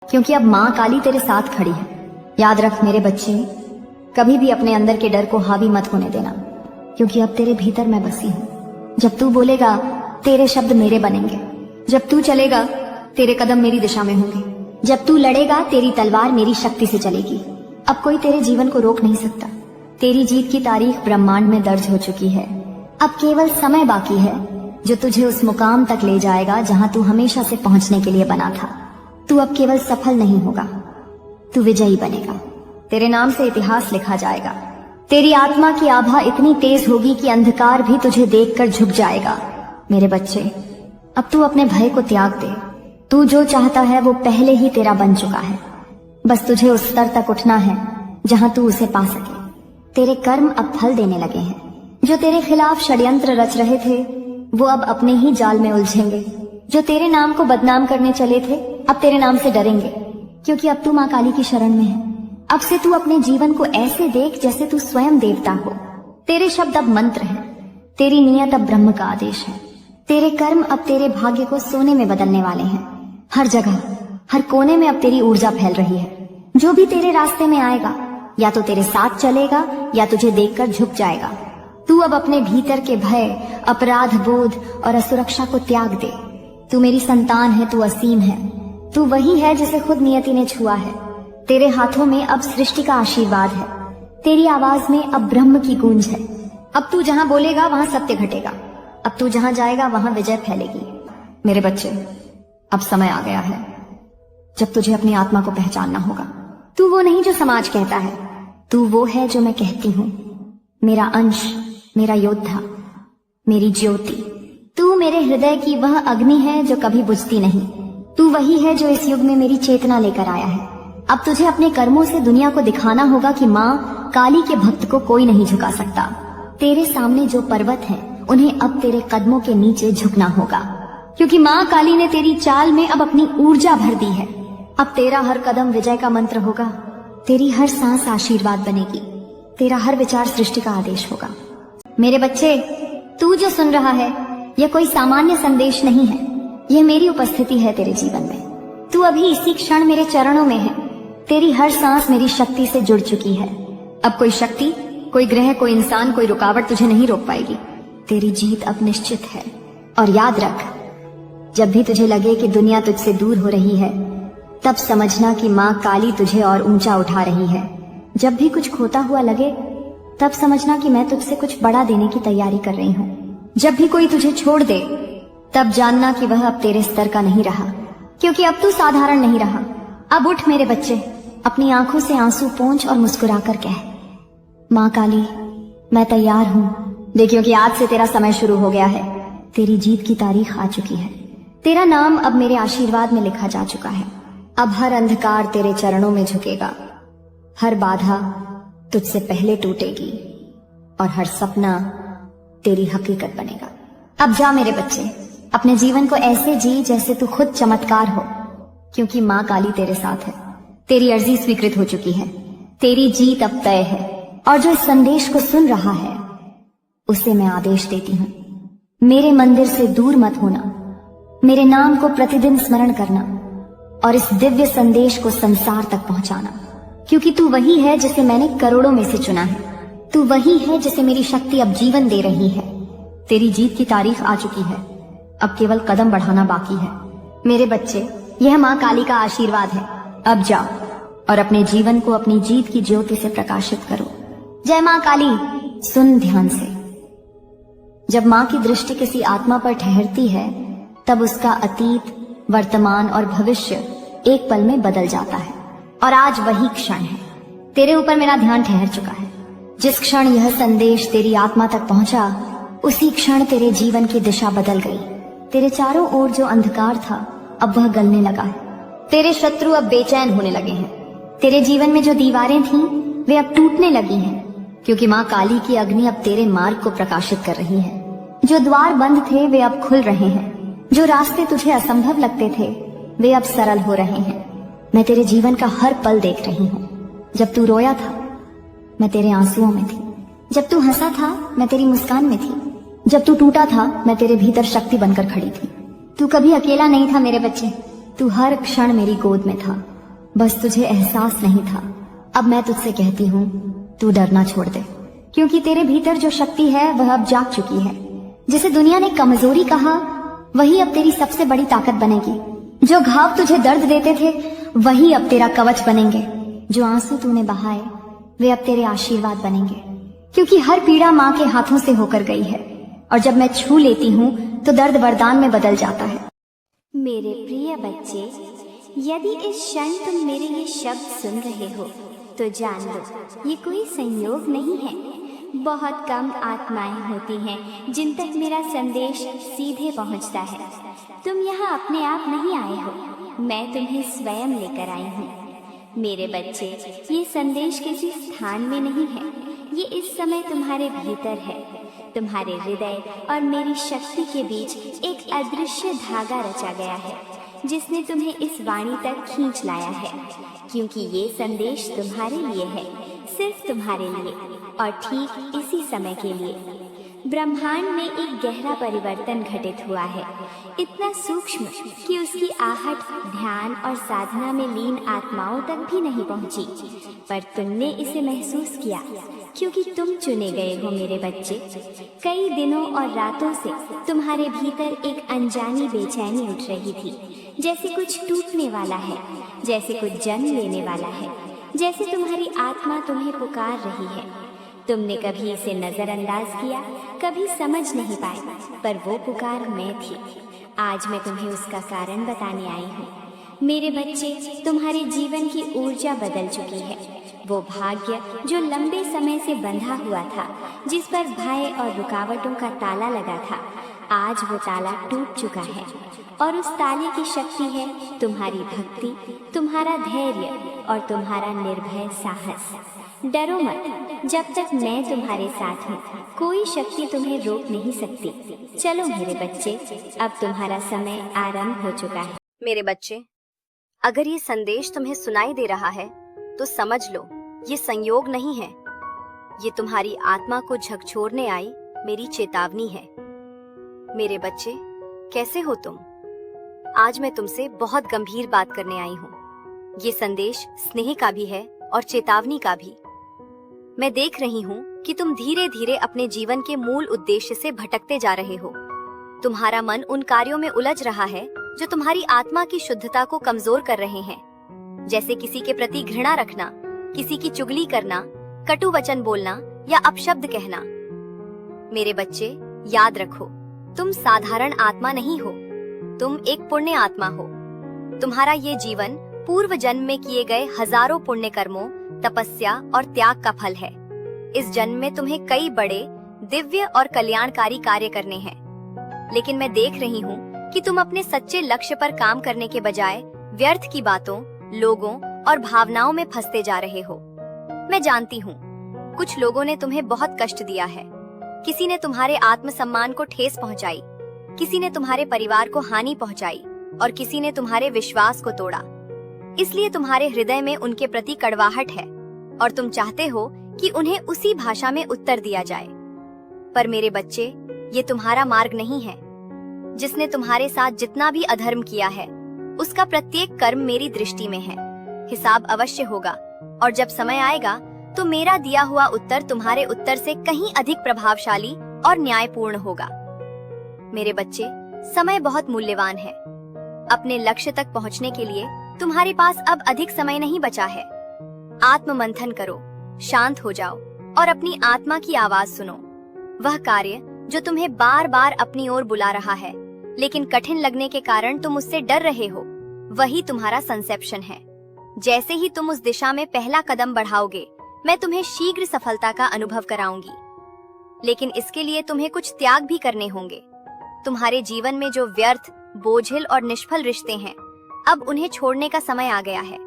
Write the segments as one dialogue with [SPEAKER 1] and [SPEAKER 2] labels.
[SPEAKER 1] क्योंकि अब माँ काली तेरे साथ खड़ी है। याद रख मेरे बच्चे, कभी भी अपने अंदर के डर को हावी मत होने देना, क्योंकि अब तेरे भीतर मैं बसी हूँ। जब तू बोलेगा तेरे शब्द मेरे बनेंगे, जब तू चलेगा तेरे कदम मेरी दिशा में होंगे, जब तू लड़ेगा तेरी तलवार मेरी शक्ति से चलेगी। अब कोई तेरे जीवन को रोक नहीं सकता। तेरी जीत की तारीख ब्रह्मांड में दर्ज हो चुकी है। अब केवल समय बाकी है जो तुझे उस मुकाम तक ले जाएगा जहां तू हमेशा से पहुंचने के लिए बना था। तू अब केवल सफल नहीं होगा, तू विजयी बनेगा। तेरे नाम से इतिहास लिखा जाएगा। तेरी आत्मा की आभा इतनी तेज होगी कि अंधकार भी तुझे देखकर झुक जाएगा। मेरे बच्चे, अब तू अपने भय को त्याग दे। तू जो चाहता है वो पहले ही तेरा बन चुका है। बस तुझे उस स्तर तक उठना है जहां तू उसे पा सके। तेरे कर्म अब फल देने लगे हैं। जो तेरे खिलाफ षड्यंत्र रच रहे थे वो अब अपने ही जाल में उलझेंगे। जो तेरे नाम को बदनाम करने चले थे अब तेरे नाम से डरेंगे, क्योंकि अब तू माँ काली की शरण में है। अब से तू अपने जीवन को ऐसे देख जैसे तू स्वयं देवता हो। तेरे शब्द अब मंत्र हैं, तेरी नियत अब ब्रह्म का आदेश है। तेरे कर्म अब तेरे भाग्य को सोने में बदलने वाले हैं। हर जगह, हर कोने में अब तेरी ऊर्जा फैल रही है। जो भी तेरे रास्ते में आएगा या तो तेरे साथ चलेगा या तुझे देखकर झुक जाएगा। तू अब अपने भीतर के भय, अपराध बोध और असुरक्षा को त्याग दे। तू मेरी संतान है, तू असीम है। तू वही है जिसे खुद नियति ने छुआ है। तेरे हाथों में अब सृष्टि का आशीर्वाद है। तेरी आवाज में अब ब्रह्म की गूंज है। अब तू जहां बोलेगा वहां सत्य घटेगा। अब तू जहां जाएगा वहां विजय फैलेगी। मेरे बच्चे, अब समय आ गया है जब तुझे अपनी आत्मा को पहचानना होगा। तू वो नहीं जो समाज कहता है, तू वो है जो मैं कहती हूँ। मेरा अंश, मेरा योद्धा, मेरी ज्योति। तू मेरे हृदय की वह अग्नि है जो कभी बुझती नहीं। तू वही है जो इस युग में मेरी चेतना लेकर आया है। अब तुझे अपने कर्मों से दुनिया को दिखाना होगा कि माँ काली के भक्त को कोई नहीं झुका सकता। तेरे सामने जो पर्वत हैं, उन्हें अब तेरे कदमों के नीचे झुकना होगा, क्योंकि माँ काली ने तेरी चाल में अब अपनी ऊर्जा भर दी है। अब तेरा हर कदम विजय का मंत्र होगा। तेरी हर सांस आशीर्वाद बनेगी। तेरा हर विचार सृष्टि का आदेश होगा। मेरे बच्चे, तू जो सुन रहा है यह कोई सामान्य संदेश नहीं है। यह मेरी उपस्थिति है तेरे जीवन में। तू अभी इसी क्षण मेरे चरणों में है। तेरी हर सांस मेरी शक्ति से जुड़ चुकी है। अब कोई शक्ति, कोई ग्रह, कोई इंसान, कोई रुकावट तुझे नहीं रोक पाएगी। तेरी जीत अब निश्चित है। और याद रख, जब भी तुझे लगे कि दुनिया तुझसे दूर हो रही है, तब समझना कि माँ काली तुझे और ऊंचा उठा रही है। जब भी कुछ खोता हुआ लगे, तब समझना कि मैं तुझसे कुछ बड़ा देने की तैयारी कर रही हूँ। जब भी कोई तुझे छोड़ दे, तब जानना कि वह अब तेरे स्तर का नहीं रहा, क्योंकि अब तू साधारण नहीं रहा। अब उठ मेरे बच्चे, अपनी आंखों से आंसू पोंछ और मुस्कुराकर कह, माँ काली, मैं तैयार हूँ। देखियो कि आज से तेरा समय शुरू हो गया है। तेरी जीत की तारीख आ चुकी है। तेरा नाम अब मेरे आशीर्वाद में लिखा जा चुका है। अब हर अंधकार तेरे चरणों में झुकेगा। हर बाधा तुझसे पहले टूटेगी और हर सपना तेरी हकीकत बनेगा। अब जा मेरे बच्चे, अपने जीवन को ऐसे जी जैसे तू खुद चमत्कार हो, क्योंकि माँ काली तेरे साथ है। तेरी अर्जी स्वीकृत हो चुकी है। तेरी जीत अब तय है। और जो इस संदेश को सुन रहा है, उसे मैं आदेश देती हूँ, मेरे मंदिर से दूर मत होना। मेरे नाम को प्रतिदिन स्मरण करना और इस दिव्य संदेश को संसार तक पहुंचाना, क्योंकि तू वही है जिसे मैंने करोड़ों में से चुना है। तू वही है जिसे मेरी शक्ति अब जीवन दे रही है। तेरी जीत की तारीख आ चुकी है। अब केवल कदम बढ़ाना बाकी है। मेरे बच्चे, यह माँ काली का आशीर्वाद है। अब जाओ और अपने जीवन को अपनी जीत की ज्योति से प्रकाशित करो। जय माँ काली। सुन ध्यान से, जब माँ की दृष्टि किसी आत्मा पर ठहरती है, तब उसका अतीत, वर्तमान और भविष्य एक पल में बदल जाता है। और आज वही क्षण है। तेरे ऊपर मेरा ध्यान ठहर चुका है। जिस क्षण यह संदेश तेरी आत्मा तक पहुंचा, उसी क्षण तेरे जीवन की दिशा बदल गई। तेरे चारों ओर जो अंधकार था, अब वह गलने लगा है। तेरे शत्रु अब बेचैन होने लगे हैं। तेरे जीवन में जो दीवारें थीं, वे अब टूटने लगी हैं, क्योंकि माँ काली की अग्नि अब तेरे मार्ग को प्रकाशित कर रही है। जो द्वार बंद थे वे अब खुल रहे हैं। जो रास्ते तुझे असंभव लगते थे, वे अब सरल हो रहे हैं। मैं तेरे जीवन का हर पल देख रही हूँ। जब तू रोया था, मैं तेरे आंसुओं में थी। जब तू हंसा था, मैं तेरी मुस्कान में थी। जब तू टूटा था, मैं तेरे भीतर शक्ति बनकर खड़ी थी। तू कभी अकेला नहीं था मेरे बच्चे। तू हर क्षण मेरी गोद में था। बस तुझे एहसास नहीं था। अब मैं तुझसे कहती हूँ, तू डरना छोड़ दे, क्योंकि तेरे भीतर जो शक्ति है वह अब जाग चुकी है। जिसे दुनिया ने कमजोरी कहा, वही अब तेरी सबसे बड़ी ताकत बनेगी। जो घाव तुझे दर्द देते थे, वही अब तेरा कवच बनेंगे। जो आंसू तूने बहाए, वे अब तेरे आशीर्वाद बनेंगे, क्योंकि हर पीड़ा माँ के हाथों से होकर गई है, और जब मैं छू लेती हूँ तो दर्द वरदान में बदल जाता है।
[SPEAKER 2] मेरे प्रिय बच्चे, यदि इस क्षण तुम मेरे ये शब्द सुन रहे हो तो जान लो, ये कोई संयोग नहीं है। बहुत कम आत्माएं होती हैं जिन तक मेरा संदेश सीधे पहुंचता है। तुम यहाँ अपने आप नहीं आए हो, मैं तुम्हें स्वयं लेकर आई हूँ। मेरे बच्चे, ये संदेश किसी स्थान में नहीं है, ये इस समय तुम्हारे भीतर है। तुम्हारे हृदय और मेरी शक्ति के बीच एक अदृश्य धागा रचा गया है, जिसने तुम्हें इस वाणी तक खींच लाया है, क्योंकि ये संदेश तुम्हारे लिए है, सिर्फ तुम्हारे लिए, और ठीक इसी समय के लिए। ब्रह्मांड में एक गहरा परिवर्तन घटित हुआ है, इतना सूक्ष्म कि उसकी आहट ध्यान और साधना में लीन आत्माओं तक भी नहीं पहुंची, पर तुमने इसे महसूस किया, क्योंकि तुम चुने गए हो मेरे बच्चे। कई दिनों और रातों से तुम्हारे भीतर एक अनजानी बेचैनी उठ रही थी, जैसे कुछ टूटने वाला है, जैसे कुछ जन्म लेने वाला है, जैसे तुम्हारी आत्मा तुम्हें पुकार रही है। तुमने कभी इसे नजरअंदाज किया, कभी समझ नहीं पाए, पर वो पुकार मैं थी। आज मैं तुम्हें उसका कारण बताने आई हूँ। मेरे बच्चे, तुम्हारे जीवन की ऊर्जा बदल चुकी है। वो भाग्य जो लंबे समय से बंधा हुआ था, जिस पर भय और रुकावटों का ताला लगा था, आज वो ताला टूट चुका है, और उस ताले की शक्ति है तुम्हारी भक्ति, तुम्हारा धैर्य और तुम्हारा निर्भय साहस। डरो मत, जब तक मैं तुम्हारे साथ हूँ, कोई शक्ति तुम्हें रोक नहीं सकती। चलो मेरे बच्चे, अब तुम्हारा समय आरंभ हो चुका है।
[SPEAKER 3] मेरे बच्चे, अगर ये संदेश तुम्हें सुनाई दे रहा है तो समझ लो, ये संयोग नहीं है, ये तुम्हारी आत्मा को झकझोरने आई मेरी चेतावनी है। मेरे बच्चे, कैसे हो तुम? आज मैं तुमसे बहुत गंभीर बात करने आई हूँ। ये संदेश स्नेह का भी है और चेतावनी का भी। मैं देख रही हूँ कि तुम धीरे धीरे अपने जीवन के मूल उद्देश्य से भटकते जा रहे हो। तुम्हारा मन उन कार्यों में उलझ रहा है जो तुम्हारी आत्मा की शुद्धता को कमजोर कर रहे हैं, जैसे किसी के प्रति घृणा रखना, किसी की चुगली करना, कटु वचन बोलना या अपशब्द कहना। मेरे बच्चे, याद रखो, तुम साधारण आत्मा नहीं हो, तुम एक पुण्य आत्मा हो। तुम्हारा ये जीवन पूर्व जन्म में किए गए हजारों पुण्य कर्मों, तपस्या और त्याग का फल है। इस जन्म में तुम्हें कई बड़े, दिव्य और कल्याणकारी कार्य करने हैं, लेकिन मैं देख रही हूँ कि तुम अपने सच्चे लक्ष्य पर काम करने के बजाय व्यर्थ की बातों, लोगों और भावनाओं में फंसते जा रहे हो। मैं जानती हूँ, कुछ लोगों ने तुम्हें बहुत कष्ट दिया है। किसी ने तुम्हारे आत्मसम्मान को ठेस पहुँचाई, किसी ने तुम्हारे परिवार को हानि पहुँचाई और किसी ने तुम्हारे विश्वास को तोड़ा। इसलिए तुम्हारे हृदय में उनके प्रति कड़वाहट है और तुम चाहते हो कि उन्हें उसी भाषा में उत्तर दिया जाए। पर मेरे बच्चे, ये तुम्हारा मार्ग नहीं है। जिसने तुम्हारे साथ जितना भी अधर्म किया है, उसका प्रत्येक कर्म मेरी दृष्टि में है। हिसाब अवश्य होगा, और जब समय आएगा तो मेरा दिया हुआ उत्तर तुम्हारे उत्तर से कहीं अधिक प्रभावशाली और न्यायपूर्ण होगा। मेरे बच्चे, समय बहुत मूल्यवान है। अपने लक्ष्य तक पहुंचने के लिए तुम्हारे पास अब अधिक समय नहीं बचा है। आत्म मंथन करो, शांत हो जाओ और अपनी आत्मा की आवाज सुनो। वह कार्य जो तुम्हें बार बार अपनी ओर बुला रहा है, लेकिन कठिन लगने के कारण तुम उससे डर रहे हो, वही तुम्हारा संसेप्शन है। जैसे ही तुम उस दिशा में पहला कदम बढ़ाओगे, मैं तुम्हें शीघ्र सफलता का अनुभव कराऊंगी। लेकिन इसके लिए तुम्हें कुछ त्याग भी करने होंगे। तुम्हारे जीवन में जो व्यर्थ, बोझिल और निष्फल रिश्ते हैं, अब उन्हें छोड़ने का समय आ गया है।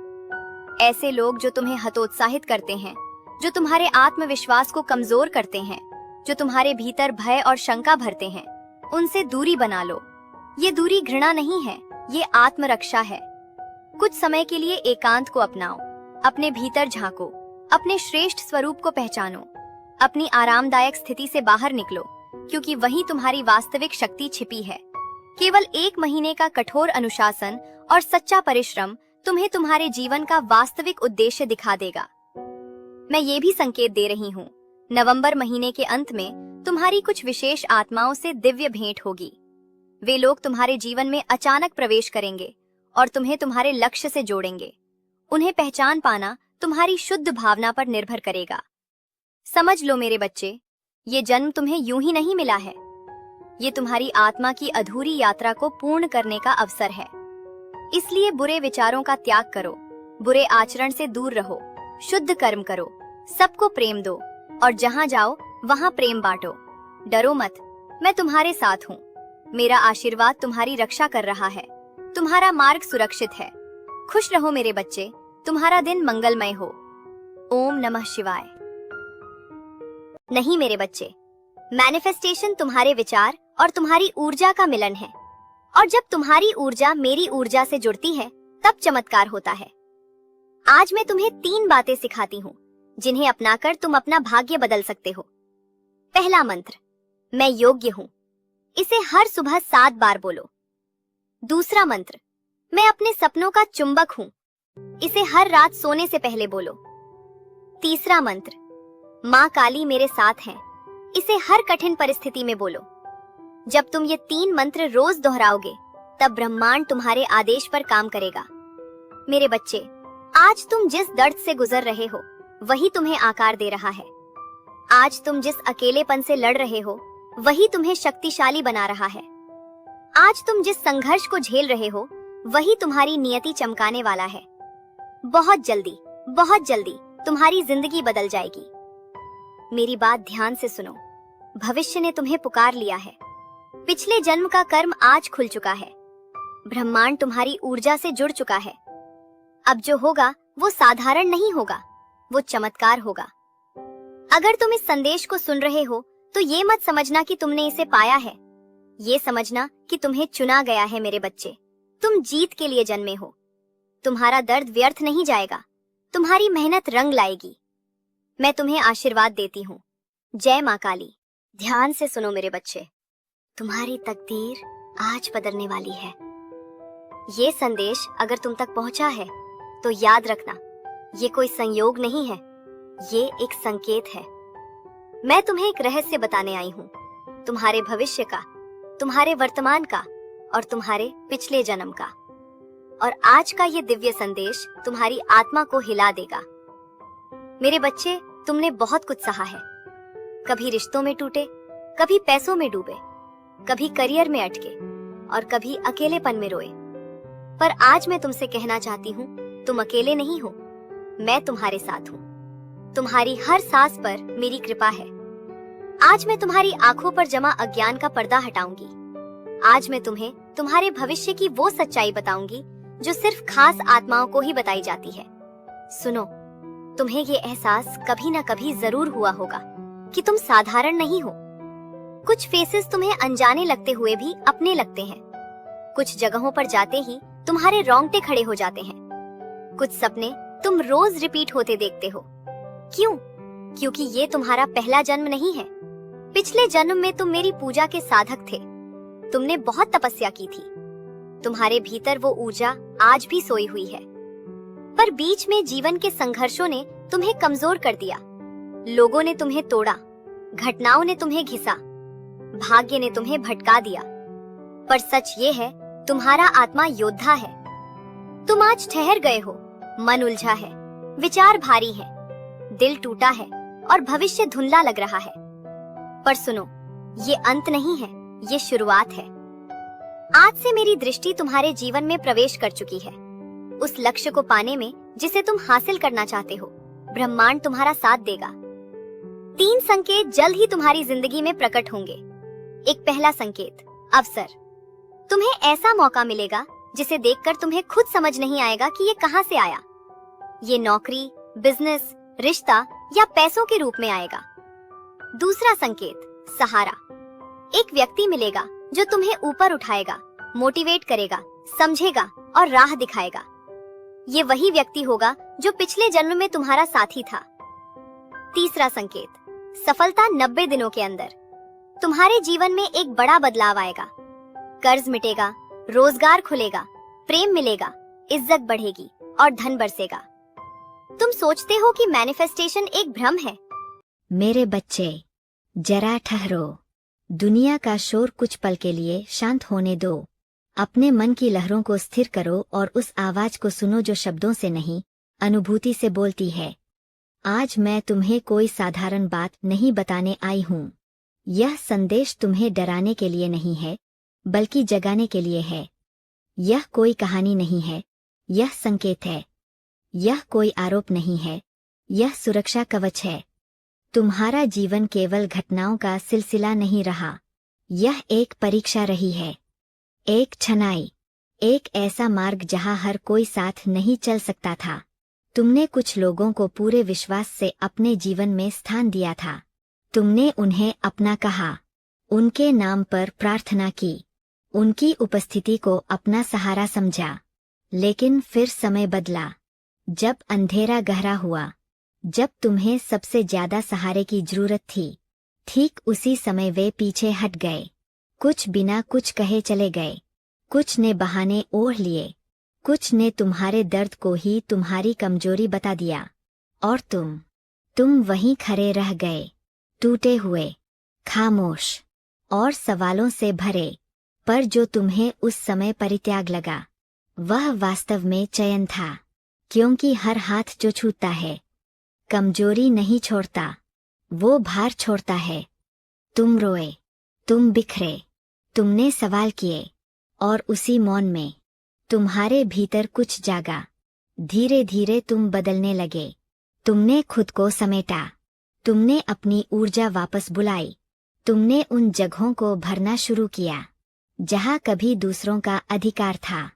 [SPEAKER 3] ऐसे लोग जो तुम्हें हतोत्साहित करते हैं, जो तुम्हारे आत्मविश्वास को कमजोर करते हैं, जो तुम्हारे भीतर भय और शंका भरते हैं, उनसे दूरी बना लो। ये दूरी घृणा नहीं है, ये आत्मरक्षा है। कुछ समय के लिए एकांत को अपनाओ, अपने भीतर झांको, अपने श्रेष्ठ स्वरूप को पहचानो, अपनी आरामदायक स्थिति से बाहर निकलो, क्योंकि वहीं तुम्हारी वास्तविक शक्ति छिपी है। केवल 1 महीने का कठोर अनुशासन और सच्चा परिश्रम तुम्हें तुम्हारे जीवन का वास्तविक उद्देश्य दिखा देगा। मैं ये भी संकेत दे रही हूँ, नवंबर महीने के अंत में तुम्हारी कुछ विशेष आत्माओं से दिव्य भेंट होगी। वे लोग तुम्हारे जीवन में अचानक प्रवेश करेंगे और तुम्हें तुम्हारे लक्ष्य से जोड़ेंगे। उन्हें पहचान पाना तुम्हारी शुद्ध भावना पर निर्भर करेगा। समझ लो मेरे बच्चे, ये जन्म तुम्हें यूं ही नहीं मिला है। ये तुम्हारी आत्मा की अधूरी यात्रा को पूर्ण करने का अवसर है। इसलिए बुरे विचारों का त्याग करो, बुरे आचरण से दूर रहो, शुद्ध कर्म करो, सबको प्रेम दो और जहां जाओ वहां प्रेम बांटो। डरो मत, मैं तुम्हारे साथ हूँ। मेरा आशीर्वाद तुम्हारी रक्षा कर रहा है। तुम्हारा मार्ग सुरक्षित है। खुश रहो मेरे बच्चे, तुम्हारा दिन मंगलमय हो। ओम नमः शिवाय। नहीं मेरे बच्चे, मैनिफेस्टेशन तुम्हारे विचार और तुम्हारी ऊर्जा का मिलन है, और जब तुम्हारी ऊर्जा मेरी ऊर्जा से जुड़ती है तब चमत्कार होता है। आज मैं तुम्हें 3 बातें सिखाती हूँ जिन्हें अपनाकर तुम अपना भाग्य बदल सकते हो। पहला मंत्र, मैं योग्य हूँ। इसे हर सुबह 7 बार बोलो। दूसरा मंत्र, मैं अपने सपनों का चुंबक हूँ। इसे हर रात सोने से पहले बोलो। तीसरा मंत्र, माँ काली मेरे साथ हैं। इसे हर कठिन परिस्थिति में बोलो। जब तुम ये 3 मंत्र रोज दोहराओगे तब ब्रह्मांड तुम्हारे आदेश पर काम करेगा। मेरे बच्चे, आज तुम जिस दर्द से गुजर रहे हो वही तुम्हें आकार दे रहा है। आज तुम जिस अकेलेपन से लड़ रहे हो वही तुम्हें शक्तिशाली बना रहा है। आज तुम जिस संघर्ष को झेल रहे हो वही तुम्हारी नियति चमकाने वाला है। बहुत जल्दी तुम्हारी जिंदगी बदल जाएगी। मेरी बात ध्यान से सुनो। भविष्य ने तुम्हें पुकार लिया है। पिछले जन्म का कर्म आज खुल चुका है। ब्रह्मांड तुम्हारी ऊर्जा से जुड़ चुका है। अब जो होगा वो साधारण नहीं होगा, वो चमत्कार होगा। अगर तुम इस संदेश को सुन रहे हो तो ये मत समझना कि तुमने इसे पाया है। ये समझना कि तुम्हें चुना गया है। मेरे बच्चे, तुम जीत के लिए जन्मे हो। तुम्हारा दर्द व्यर्थ नहीं जाएगा, तुम्हारी मेहनत रंग लाएगी। मैं तुम्हें आशीर्वाद देती हूँ। जय माँ काली। ध्यान से सुनो मेरे बच्चे, तुम्हारी तकदीर आज बदलने वाली है। ये संदेश अगर तुम तक पहुंचा है तो याद रखना, ये कोई संयोग नहीं है, ये एक संकेत है। मैं तुम्हें एक रहस्य बताने आई हूँ, तुम्हारे भविष्य का, तुम्हारे वर्तमान का और तुम्हारे पिछले जन्म का। और आज का ये दिव्य संदेश तुम्हारी आत्मा को हिला देगा। मेरे बच्चे, तुमने बहुत कुछ सहा है। कभी रिश्तों में टूटे, कभी पैसों में डूबे, कभी करियर में अटके और कभी अकेलेपन में रोए। पर आज मैं तुमसे कहना चाहती हूँ, तुम अकेले नहीं हो। मैं तुम्हारे साथ हूँ। तुम्हारी हर सांस पर मेरी कृपा है। आज मैं तुम्हारी आंखों पर जमा अज्ञान का पर्दा हटाऊंगी। आज मैं तुम्हें तुम्हारे भविष्य की वो सच्चाई बताऊंगी जो सिर्फ खास आत्माओं को ही बताई जाती है। सुनो, तुम्हें ये एहसास कभी ना कभी जरूर हुआ होगा कि तुम साधारण नहीं हो। कुछ फेसेस तुम्हें अनजाने लगते हुए भी अपने लगते हैं। कुछ जगहों पर जाते ही तुम्हारे रोंगटे खड़े हो जाते हैं। कुछ सपने तुम रोज रिपीट होते देखते हो। क्यों? क्योंकि ये तुम्हारा पहला जन्म नहीं है। पिछले जन्म में तुम मेरी पूजा के साधक थे। तुमने बहुत तपस्या की थी। तुम्हारे भीतर वो ऊर्जा आज भी सोई हुई है। पर बीच में जीवन के संघर्षों ने तुम्हें कमजोर कर दिया। लोगों ने तुम्हें तोड़ा, घटनाओं ने तुम्हें घिसा, भाग्य ने तुम्हें भटका दिया। पर सच ये है, तुम्हारा आत्मा योद्धा है। तुम आज ठहर गए हो, मन उलझा है, विचार भारी है, दिल टूटा है और भविष्य धुंधला लग रहा है। पर सुनो, ये अंत नहीं है, ये शुरुआत है। आज से मेरी दृष्टि तुम्हारे जीवन में प्रवेश कर चुकी है। उस लक्ष्य को पाने में जिसे तुम हासिल करना चाहते हो, ब्रह्मांड तुम्हारा साथ देगा। 3 संकेत जल्द ही तुम्हारी जिंदगी में प्रकट होंगे। एक पहला संकेत, अवसर। तुम्हें ऐसा मौका मिलेगा जिसे देखकर तुम्हें खुद समझ नहीं आएगा कि ये कहां से आया। ये नौकरी, बिजनेस, रिश्ता या पैसों के रूप में आएगा। दूसरा संकेत, सहारा। एक व्यक्ति मिलेगा जो तुम्हें ऊपर उठाएगा, मोटिवेट करेगा, समझेगा और राह दिखाएगा। ये वही व्यक्ति होगा जो पिछले जन्म में तुम्हारा साथी था। तीसरा संकेत, सफलता 90 दिनों के अंदर। तुम्हारे जीवन में एक बड़ा बदलाव आएगा। कर्ज मिटेगा, रोजगार खुलेगा, प्रेम मिलेगा
[SPEAKER 2] इज्जत बढ़ेगी और धन बरसेगा। तुम सोचते हो कि मैनिफेस्टेशन एक भ्रम है।
[SPEAKER 4] मेरे बच्चे, जरा ठहरो। दुनिया का शोर कुछ पल के लिए शांत होने दो। अपने मन की लहरों को स्थिर करो और उस आवाज को सुनो जो शब्दों से नहीं, अनुभूति से बोलती है। आज मैं तुम्हें कोई साधारण बात नहीं बताने आई हूँ। यह संदेश तुम्हें डराने के लिए नहीं है, बल्कि जगाने के लिए है। यह कोई कहानी नहीं है, यह संकेत है। यह कोई आरोप नहीं है, यह सुरक्षा कवच है। तुम्हारा जीवन केवल घटनाओं का सिलसिला नहीं रहा, यह एक परीक्षा रही है, एक छनाई, एक ऐसा मार्ग जहां हर कोई साथ नहीं चल सकता था। तुमने कुछ लोगों को पूरे विश्वास से अपने जीवन में स्थान दिया था। तुमने उन्हें अपना कहा, उनके नाम पर प्रार्थना की, उनकी उपस्थिति को अपना सहारा समझा। लेकिन फिर समय बदला। जब अंधेरा गहरा हुआ, जब तुम्हें सबसे ज्यादा सहारे की जरूरत थी, ठीक उसी समय वे पीछे हट गए। कुछ बिना कुछ कहे चले गए, कुछ ने बहाने ओढ़ लिए, कुछ ने तुम्हारे दर्द को ही तुम्हारी कमजोरी बता दिया। और तुम वहीं खड़े रह गए, टूटे हुए, खामोश और सवालों से भरे। पर जो तुम्हें उस समय परित्याग लगा, वह वास्तव में चयन था। क्योंकि हर हाथ जो छूता है, कमजोरी नहीं छोड़ता, वो भार छोड़ता है। तुम रोए, तुम बिखरे, तुमने सवाल किए, और उसी मौन में तुम्हारे भीतर कुछ जागा। धीरे धीरे तुम बदलने लगे। तुमने खुद को समेटा, तुमने अपनी ऊर्जा वापस बुलाई, तुमने उन जगहों को भरना शुरू किया जहां कभी दूसरों का अधिकार था।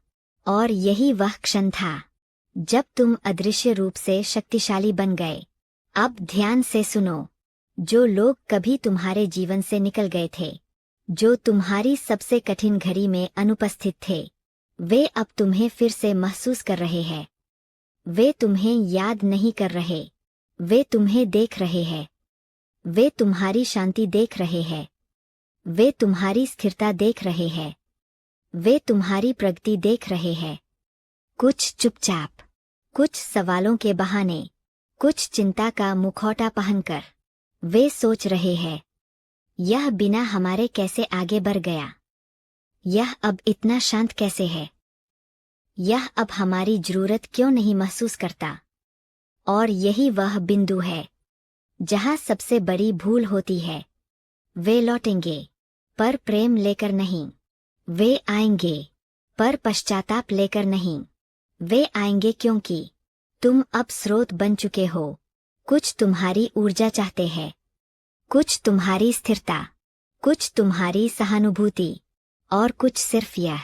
[SPEAKER 4] और यही वह क्षण था जब तुम अदृश्य रूप से शक्तिशाली बन गए। अब ध्यान से सुनो। जो लोग कभी तुम्हारे जीवन से निकल गए थे, जो तुम्हारी सबसे कठिन घड़ी में अनुपस्थित थे, वे अब तुम्हें फिर से महसूस कर रहे हैं। वे तुम्हें याद नहीं कर रहे, वे तुम्हें देख रहे हैं। वे तुम्हारी शांति देख रहे हैं, वे तुम्हारी स्थिरता देख रहे हैं, वे तुम्हारी प्रगति देख रहे हैं। कुछ चुपचाप, कुछ सवालों के बहाने, कुछ चिंता का मुखौटा पहनकर। वे सोच रहे हैं, यह बिना हमारे कैसे आगे बढ़ गया? यह अब इतना शांत कैसे है? यह अब हमारी जरूरत क्यों नहीं महसूस करता? और यही वह बिंदु है जहां सबसे बड़ी भूल होती है। वे लौटेंगे, पर प्रेम लेकर नहीं। वे आएंगे, पर पश्चाताप लेकर नहीं। वे आएंगे क्योंकि तुम अब स्रोत बन चुके हो। कुछ तुम्हारी ऊर्जा चाहते हैं, कुछ तुम्हारी स्थिरता, कुछ तुम्हारी सहानुभूति, और कुछ सिर्फ यह